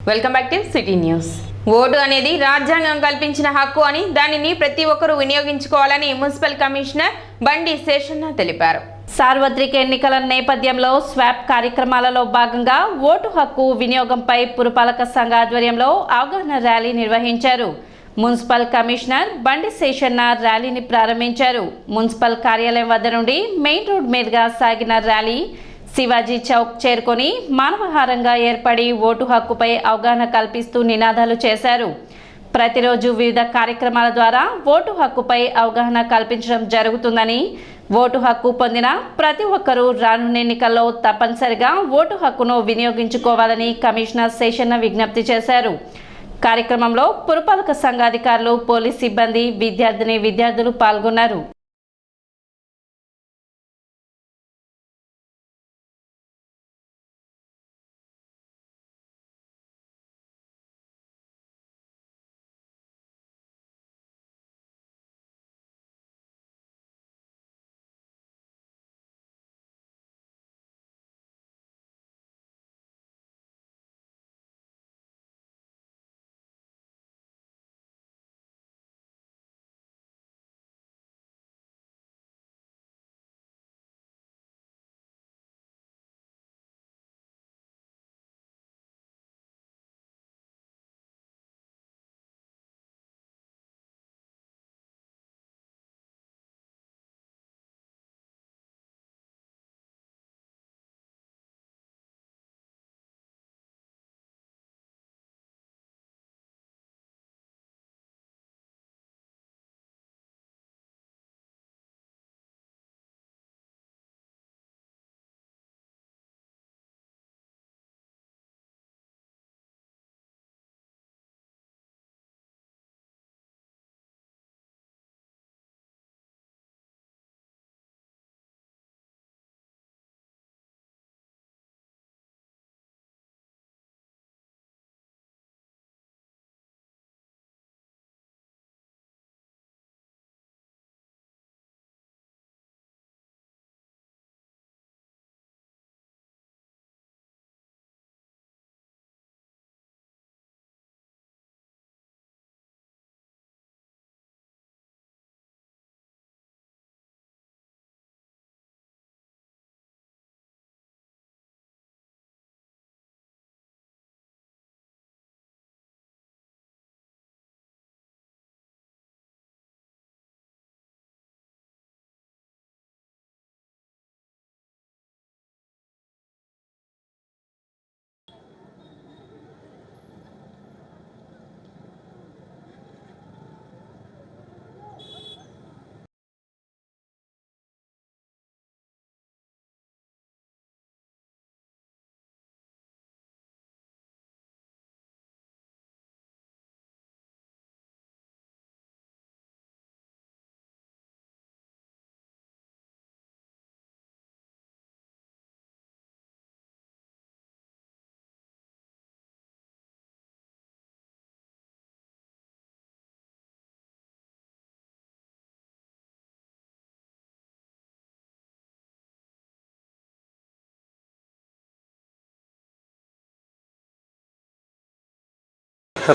Welcome back to city news. Vote అనేది రాజ్యాంగం కల్పించిన హక్కు అని దానిని ప్రతి ఒక్కరూ వినియోగించుకోవాలని మున్సిపల్ కమిషనర్ బండి శేషన్న తెలిపారు. సార్వత్రిక ఎన్నికల నేపథ్యంలో స్వాప్ కార్యక్రమాలలో భాగంగా ఓటు హక్కు వినియోగంపై పురపాలక సంఘ ఆధ్వర్యంలో అవగాహన ర్యాలీ నిర్వహించారు. మున్సిపల్ కమిషనర్ బండి శేషన్న ర్యాలీని ప్రారంభించారు. మున్సిపల్ కార్యాలయం వద్ద నుండి మెయిన్ రోడ్ మీదుగా సాగిన ర్యాలీ శివాజీ చౌక్ చేరుకొని మానవహారంగా ఏర్పడి ఓటు హక్కుపై అవగాహన కల్పిస్తూ నినాదాలు చేశారు. ప్రతిరోజు వివిధ కార్యక్రమాల ద్వారా ఓటు హక్కుపై అవగాహన కల్పించడం జరుగుతుందని, ఓటు హక్కు పొందిన ప్రతి ఒక్కరూ రానున్న ఎన్నికల్లో తప్పనిసరిగా ఓటు హక్కును వినియోగించుకోవాలని కమిషనర్ శేషన్న విజ్ఞప్తి చేశారు. కార్యక్రమంలో పురపాలక సంఘ అధికారులు, పోలీస్ సిబ్బంది, విద్యార్థులు పాల్గొన్నారు.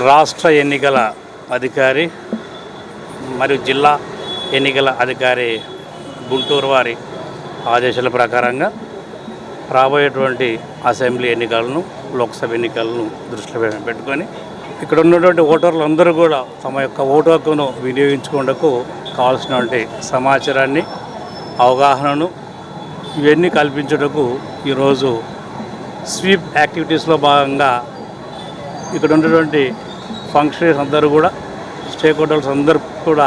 రాష్ట్ర ఎన్నికల అధికారి మరియు జిల్లా ఎన్నికల అధికారి గుంటూరు వారి ఆదేశాల ప్రకారంగా రాబోయేటువంటి అసెంబ్లీ ఎన్నికలను, లోక్సభ ఎన్నికలను దృష్టిలో పెట్టుకొని ఇక్కడ ఉన్నటువంటి ఓటర్లు అందరూ కూడా తమ యొక్క ఓటు హక్కును వినియోగించుకునేందుకు కావాల్సినటువంటి సమాచారాన్ని, అవగాహనను ఇవన్నీ కల్పించుటకు ఈరోజు స్వీప్ యాక్టివిటీస్లో భాగంగా ఇక్కడ ఉన్నటువంటి ఫంక్షనరీస్ అందరూ కూడా, స్టేక్ హోల్డర్స్ అందరూ కూడా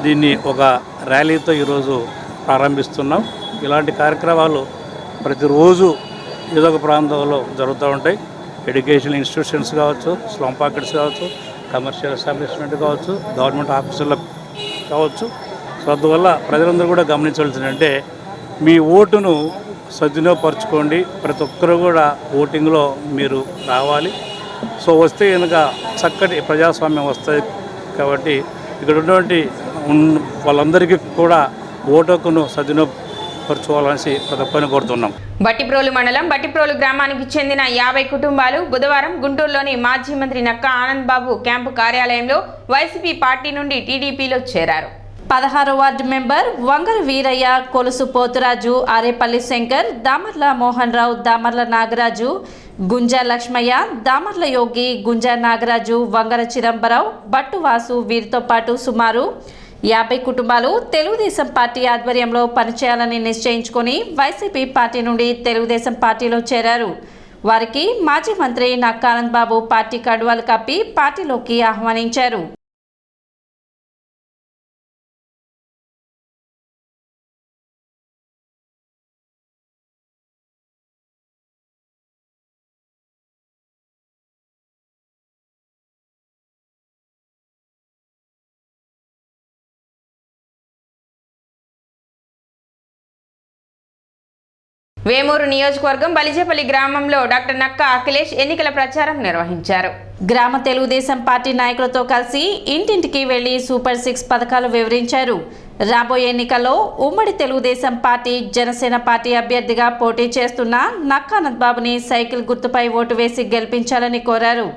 దీన్ని ఒక ర్యాలీతో ఈరోజు ప్రారంభిస్తున్నాం. ఇలాంటి కార్యక్రమాలు ప్రతిరోజు ఏదో ఒక ప్రాంతంలో జరుగుతూ ఉంటాయి. ఎడ్యుకేషనల్ ఇన్స్టిట్యూషన్స్ కావచ్చు, స్లమ్ పాకెట్స్ కావచ్చు, కమర్షియల్ ఎస్టాబ్లిష్మెంట్ కావచ్చు, గవర్నమెంట్ ఆఫీసుల్లో కావచ్చు. సో అందువల్ల ప్రజలందరూ కూడా గమనించవలసిందంటే మీ ఓటును సద్వినియోగపరచుకోండి. ప్రతి ఒక్కరూ కూడా ఓటింగ్లో మీరు రావాలి. సో వస్తే కనుక చక్కటి ప్రజాస్వామ్యం వస్తుంది. కాబట్టి ఇక్కడ ఉన్నటువంటి వాళ్ళందరికీ కూడా ఓటు హక్కును మెరుగుపరచుకోవాలని ప్రతి ఒక్కరిని కోరుతున్నాం. బట్టిప్రోలు మండలం బట్టిప్రోలు గ్రామానికి చెందిన 50 కుటుంబాలు బుధవారం గుంటూరులోని మాజీ మంత్రి నక్కా ఆనంద్ బాబు క్యాంపు కార్యాలయంలో వైసీపీ పార్టీ నుండి టీడీపీలో చేరారు. 16వ వార్డు మెంబర్ వంగర వీరయ్య, కొలుసు పోతురాజు, ఆరేపల్లి శంకర్, దామర్ల మోహన్ రావు, దామర్ల నాగరాజు, గుంజా లక్ష్మయ్య, దామర్ల యోగి, గుంజా నాగరాజు, వంగర చిదంబరావు, బట్టు వాసు వీరితో పాటు సుమారు 50 కుటుంబాలు తెలుగుదేశం పార్టీ ఆధ్వర్యంలో పనిచేయాలని నిశ్చయించుకొని వైసీపీ పార్టీ నుండి తెలుగుదేశం పార్టీలో చేరారు. వారికి మాజీ మంత్రి నక్కా ఆనంద్ బాబు పార్టీ కండువాలు కప్పి పార్టీలోకి ఆహ్వానించారు. వేమూరు నియోజకవర్గం బలిజేపల్లి గ్రామంలో డాక్టర్ నక్కా అఖిలేష్ ఎన్నికల ప్రచారం నిర్వహించారు. గ్రామ తెలుగుదేశం పార్టీ నాయకులతో కలిసి ఇంటింటికి వెళ్లి సూపర్ 6 పథకాలు వివరించారు. రాబోయే ఎన్నికల్లో ఉమ్మడి తెలుగుదేశం పార్టీ, జనసేన పార్టీ అభ్యర్థిగా పోటీ చేస్తున్న నక్కా ఆనంద్ బాబుని సైకిల్ గుర్తుపై ఓటు వేసి గెలిపించాలని కోరారు.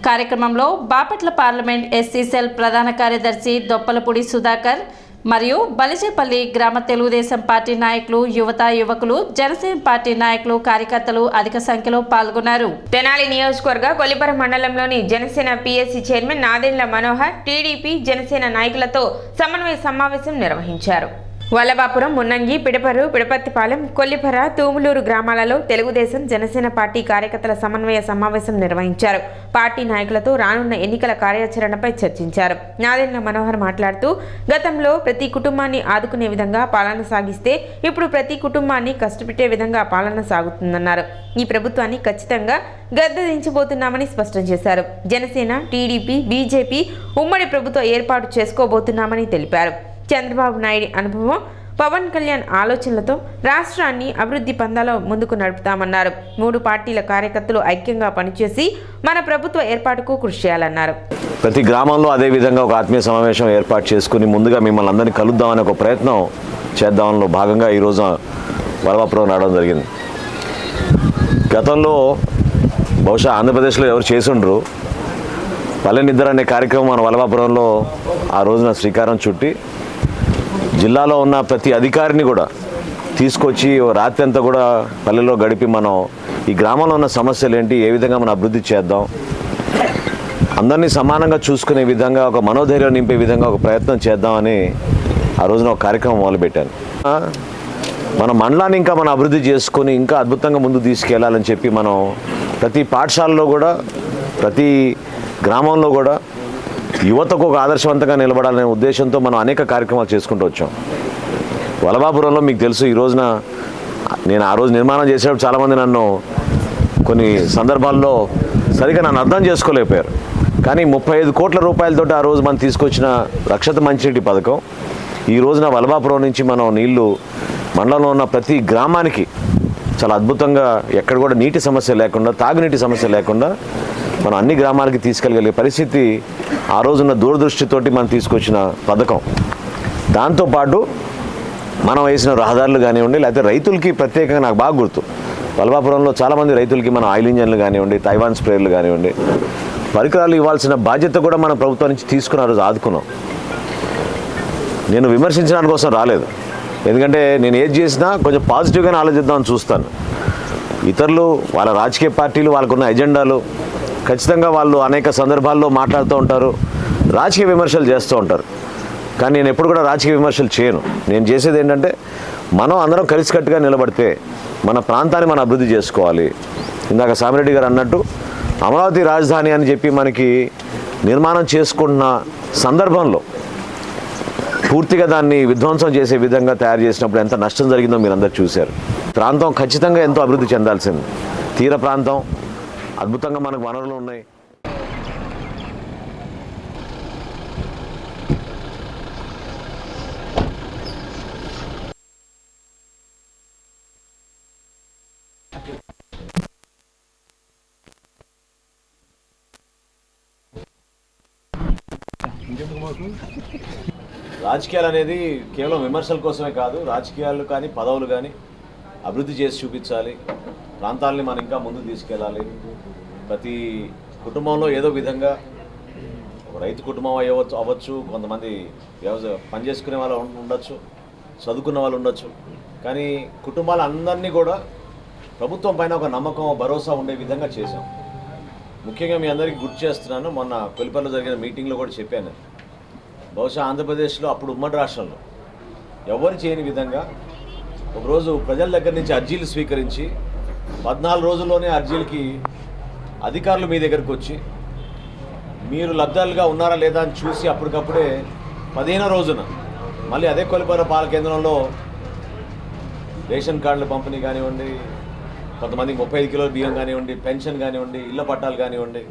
కార్యక్రమంలో బాపట్ల పార్లమెంట్ ఎస్సీ సెల్ ప్రధాన కార్యదర్శి దొప్పలపూడి సుధాకర్ మరియు బలిజేపల్లి గ్రామ తెలుగుదేశం పార్టీ నాయకులు, యువత, యువకులు, జనసేన పార్టీ నాయకులు, కార్యకర్తలు అధిక సంఖ్యలో పాల్గొన్నారు. తెనాలి నియోజకవర్గ కొల్లిపర మండలంలోని Janasena PSC chairman Nadendla Manohar TDP, Janasena నాయకులతో సమన్వయ సమావేశం నిర్వహించారు. వల్లభాపురం, మున్నంగి, పిడపరు, పిడపత్తిపాలెం, కొల్లిపర, తూములూరు గ్రామాలలో తెలుగుదేశం, జనసేన పార్టీ కార్యకర్తల సమన్వయ సమావేశం నిర్వహించారు. పార్టీ నాయకులతో రానున్న ఎన్నికల కార్యాచరణపై చర్చించారు. నాదెండ్ల మనోహర్ మాట్లాడుతూ, గతంలో ప్రతి కుటుంబాన్ని ఆదుకునే విధంగా పాలన సాగిస్తే ఇప్పుడు ప్రతి కుటుంబాన్ని కష్టపెట్టే విధంగా పాలన సాగుతుందన్నారు. ఈ ప్రభుత్వాన్ని ఖచ్చితంగా గద్దెదించబోతున్నామని స్పష్టం చేశారు. జనసేన, టీడీపీ, బీజేపీ ఉమ్మడి ప్రభుత్వం ఏర్పాటు చేసుకోబోతున్నామని తెలిపారు. చంద్రబాబు నాయుడు అనుభవం, పవన్ కళ్యాణ్ ఆలోచనలతో రాష్ట్రాన్ని అభివృద్ధి పందాలో ముందుకు నడుపుతామన్నారు. 3 పార్టీల కార్యకర్తలు ఐక్యంగా పనిచేసి మన ప్రభుత్వ ఏర్పాటుకు కృషి చేయాలన్నారు. ప్రతి గ్రామంలో అదేవిధంగా ఒక ఆత్మీయ సమావేశం ఏర్పాటు చేసుకుని ముందుగా మిమ్మల్ని అందరినీ కలుద్దామని ఒక ప్రయత్నం చేద్దామని భాగంగా ఈరోజు వల్లభాపురం రావడం జరిగింది. గతంలో బహుశా ఆంధ్రప్రదేశ్లో ఎవరు చేసుండ్రు పల్లె నిద్ర అనే కార్యక్రమం మన వల్లభాపురంలో ఆ రోజున శ్రీకారం చుట్టి జిల్లాలో ఉన్న ప్రతి అధికారిని కూడా తీసుకొచ్చి రాత్రి అంతా కూడా పల్లెల్లో గడిపి మనం ఈ గ్రామంలో ఉన్న సమస్యలు ఏంటి, ఏ విధంగా మనం అభివృద్ధి చేద్దాం, అందరినీ సమానంగా చూసుకునే విధంగా ఒక మనోధైర్యం నింపే విధంగా ఒక ప్రయత్నం చేద్దామని ఆ రోజున ఒక కార్యక్రమం మొదలుపెట్టాను. మన మండలాన్ని ఇంకా మనం అభివృద్ధి చేసుకొని ఇంకా అద్భుతంగా ముందు తీసుకెళ్లాలని చెప్పి మనం ప్రతి పాఠశాలలో కూడా, ప్రతి గ్రామంలో కూడా యువతకు ఒక ఆదర్శవంతంగా నిలబడాలనే ఉద్దేశంతో మనం అనేక కార్యక్రమాలు చేసుకుంటూ వచ్చాం. వల్లభాపురంలో మీకు తెలుసు, ఈ రోజున నేను ఆ రోజు నిర్మాణం చేసేటప్పుడు చాలామంది నన్ను కొన్ని సందర్భాల్లో సరిగ్గా నన్ను అర్థం చేసుకోలేకపోయారు. కానీ 35 కోట్ల రూపాయలతో ఆ రోజు మనం తీసుకొచ్చిన రక్షిత మంచినీటి పథకం ఈ రోజున వల్లభాపురం నుంచి మనం నీళ్లు మండలంలో ఉన్న ప్రతి గ్రామానికి చాలా అద్భుతంగా ఎక్కడ కూడా నీటి సమస్య లేకుండా, తాగునీటి సమస్య లేకుండా మనం అన్ని గ్రామాలకి తీసుకెళ్ళగలిగే పరిస్థితి ఆ రోజున్న దూరదృష్టితోటి మనం తీసుకొచ్చిన పథకం. దాంతోపాటు మనం వేసిన రహదారులు కానివ్వండి, లేకపోతే రైతులకి ప్రత్యేకంగా నాకు బాగా గుర్తు, వల్లభాపురంలో చాలామంది రైతులకి మన ఆయిల్ ఇంజన్లు కానివ్వండి, తైవాన్ స్ప్రేయర్లు కానివ్వండి, పరికరాలు ఇవ్వాల్సిన బాధ్యత కూడా మన ప్రభుత్వం నుంచి తీసుకున్న రోజు ఆదుకున్నాం. నేను విమర్శించడానికి కోసం రాలేదు, ఎందుకంటే నేను ఏది చేసినా కొంచెం పాజిటివ్గానే ఆలోచిద్దామని చూస్తాను. ఇతరులు వాళ్ళ రాజకీయ పార్టీలు వాళ్ళకున్న ఎజెండాలు ఖచ్చితంగా వాళ్ళు అనేక సందర్భాల్లో మాట్లాడుతూ ఉంటారు, రాజకీయ విమర్శలు చేస్తూ ఉంటారు. కానీ నేను ఎప్పుడు కూడా రాజకీయ విమర్శలు చేయను. నేను చేసేది ఏంటంటే మనం అందరం కలిసికట్టుగా నిలబడితే మన ప్రాంతాన్ని మనం అభివృద్ధి చేసుకోవాలి. ఇందాక సామిరెడ్డి గారు అన్నట్టు అమరావతి రాజధాని అని చెప్పి మనకి నిర్మాణం చేసుకున్న సందర్భంలో పూర్తిగా దాన్ని విధ్వంసం చేసే విధంగా తయారు చేసినప్పుడు ఎంత నష్టం జరిగిందో మీరు అందరూ చూశారు. ప్రాంతం ఖచ్చితంగా ఎంతో అభివృద్ధి చెందాల్సింది. తీర ప్రాంతం, అద్భుతంగా మనకు వనరులు ఉన్నాయి. రాజకీయాలు అనేది కేవలం విమర్శల కోసమే కాదు, రాజకీయాలు కానీ పదవులు కానీ అభివృద్ధి చేసి చూపించాలి, ప్రాంతాలని మనం ఇంకా ముందుకు తీసుకెళ్ళాలి. ప్రతి కుటుంబంలో ఏదో విధంగా రైతు కుటుంబం అవ్వచ్చు, కొంతమంది పనిచేసుకునే వాళ్ళు ఉండొచ్చు, చదువుకున్న వాళ్ళు ఉండొచ్చు. కానీ కుటుంబాలందరినీ కూడా ప్రభుత్వం పైన ఒక నమ్మకం, భరోసా ఉండే విధంగా చేశాం. ముఖ్యంగా మీ అందరికీ గుర్తు చేస్తున్నాను, మొన్న కొలిపర్లో జరిగిన మీటింగ్లో కూడా చెప్పాను. బహుశా ఆంధ్రప్రదేశ్లో అప్పుడు ఉమ్మడి రాష్ట్రంలో ఎవరు చేయని విధంగా ఒకరోజు ప్రజల దగ్గర నుంచి అర్జీలు స్వీకరించి 14 రోజుల్లోనే అర్జీలకి అధికారులు మీ దగ్గరకు వచ్చి మీరు లబ్ధాలుగా ఉన్నారా లేదా అని చూసి అప్పటికప్పుడే 15వ రోజున మళ్ళీ అదే కొలిపర్ల పాల కేంద్రంలో రేషన్ కార్డుల పంపిణీ కానివ్వండి, కొంతమందికి 35 కిలోల బియ్యం కానివ్వండి, పెన్షన్ కానివ్వండి, ఇళ్ల పట్టాలు కానివ్వండి,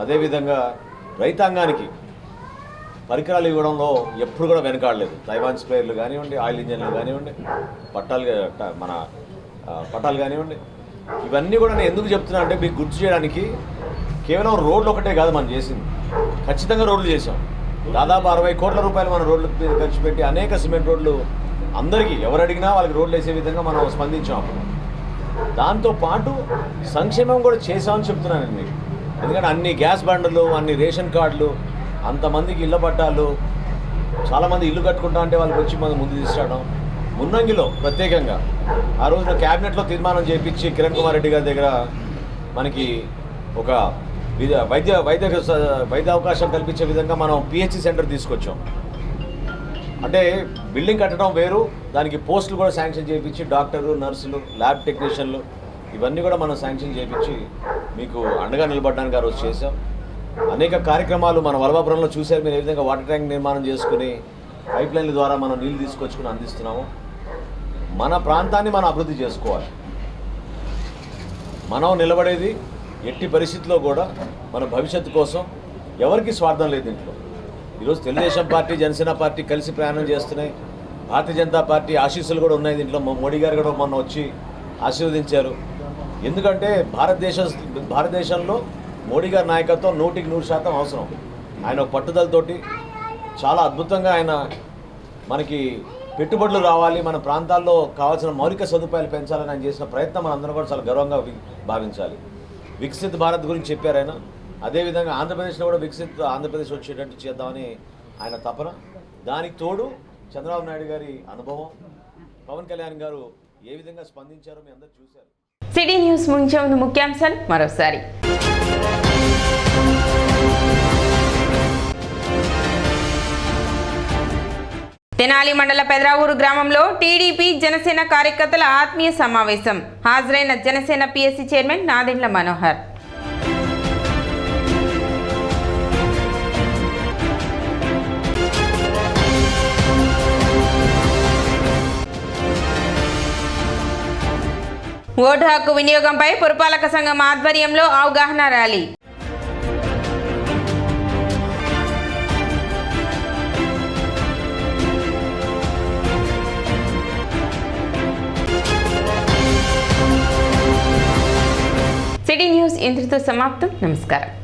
అదేవిధంగా రైతాంగానికి పరికరాలు ఇవ్వడంలో ఎప్పుడు కూడా వెనకాడలేదు. తైవాన్ స్ప్రేయర్లు కానివ్వండి, ఆయిల్ ఇంజన్లు కానివ్వండి, పట్టాలు కానివ్వండి, ఇవన్నీ కూడా నేను ఎందుకు చెప్తున్నా అంటే మీకు గుర్తు చేయడానికి. కేవలం రోడ్లు ఒకటే కాదు మనం చేసింది, ఖచ్చితంగా రోడ్లు చేసాం. దాదాపు 60 కోట్ల రూపాయలు మన రోడ్ల మీద ఖర్చు పెట్టి అనేక సిమెంట్ రోడ్లు అందరికీ ఎవరు అడిగినా వాళ్ళకి రోడ్లు వేసే విధంగా మనం స్పందించాం అప్పుడు. దాంతోపాటు సంక్షేమం కూడా చేసామని చెప్తున్నాను నేను మీకు. ఎందుకంటే అన్ని గ్యాస్ బండలు, అన్ని రేషన్ కార్డులు, అంతమందికి ఇళ్ల పట్టాలు, చాలామంది ఇల్లు కట్టుకుంటా అంటే వాళ్ళకి వచ్చి మనం ముందు తీసుకురావడం. మున్నంగిలో ప్రత్యేకంగా ఆ రోజున క్యాబినెట్లో తీర్మానం చేయించి కిరణ్ కుమార్ రెడ్డి గారి దగ్గర మనకి ఒక వైద్య అవకాశం కల్పించే విధంగా మనం పిహెచ్సి సెంటర్ తీసుకొచ్చాం. అంటే బిల్డింగ్ కట్టడం వేరు, దానికి పోస్టులు కూడా శాంక్షన్ చేయించి డాక్టర్లు, నర్సులు, ల్యాబ్ టెక్నీషియన్లు ఇవన్నీ కూడా మనం శాంక్షన్ చేయించి మీకు అండగా నిలబడడానికి ఆ రోజు చేసాం. అనేక కార్యక్రమాలు మన వలభాపురంలో చూశారు మీరు, ఏ విధంగా వాటర్ ట్యాంక్ నిర్మాణం చేసుకుని పైప్ లైన్ల ద్వారా మనం నీళ్ళు తీసుకొచ్చుకుని అందిస్తున్నాము. మన ప్రాంతాన్ని మనం అభివృద్ధి చేసుకోవాలి. మనం నిలబడేది ఎట్టి పరిస్థితుల్లో కూడా మన భవిష్యత్తు కోసం, ఎవరికి స్వార్థం లేదు ఇంట్లో. ఈరోజు తెలుగుదేశం పార్టీ, జనసేన పార్టీ కలిసి ప్రయాణం చేస్తున్నాయి. భారతీయ జనతా పార్టీ ఆశీస్సులు కూడా ఉన్నాయి దీంట్లో. మోడీ గారు కూడా మొన్న వచ్చి ఆశీర్వదించారు. ఎందుకంటే భారతదేశంలో మోడీ గారి నాయకత్వం 100% అవసరం. ఆయన ఒక పట్టుదలతోటి చాలా అద్భుతంగా ఆయన మనకి పెట్టుబడులు రావాలి, మన ప్రాంతాల్లో కావాల్సిన మౌలిక సదుపాయాలు పెంచాలని ఆయన చేసిన ప్రయత్నం మనందరం కూడా చాలా గర్వంగా భావించాలి. వికసిత్ భారత్ గురించి చెప్పారు ఆయన. అదేవిధంగా ఆంధ్రప్రదేశ్లో కూడా వికసిత్ ఆంధ్రప్రదేశ్ వచ్చేటట్టు చేద్దామని ఆయన తపన. దానికి తోడు చంద్రబాబు నాయుడు గారి అనుభవం, పవన్ కళ్యాణ్ గారు ఏ విధంగా స్పందించారో మీ అందరూ చూశారు. సిటీ న్యూస్ ముంచే ముందు ముఖ్యాంశాలు మరోసారి. తెనాలి మండల పెదరావూరు గ్రామంలో టీడీపీ జనసేన కార్యకర్తల ఆత్మీయ సమావేశం. హాజరైన Janasena PSC chairman Nadendla Manohar. Vote హక్కు వినియోగంపై పురపాలక సంఘం ఆధ్వర్యంలో అవగాహన ర్యాలీ. సిటీ న్యూస్ ఇంతటితో సమాప్తం. నమస్కారం.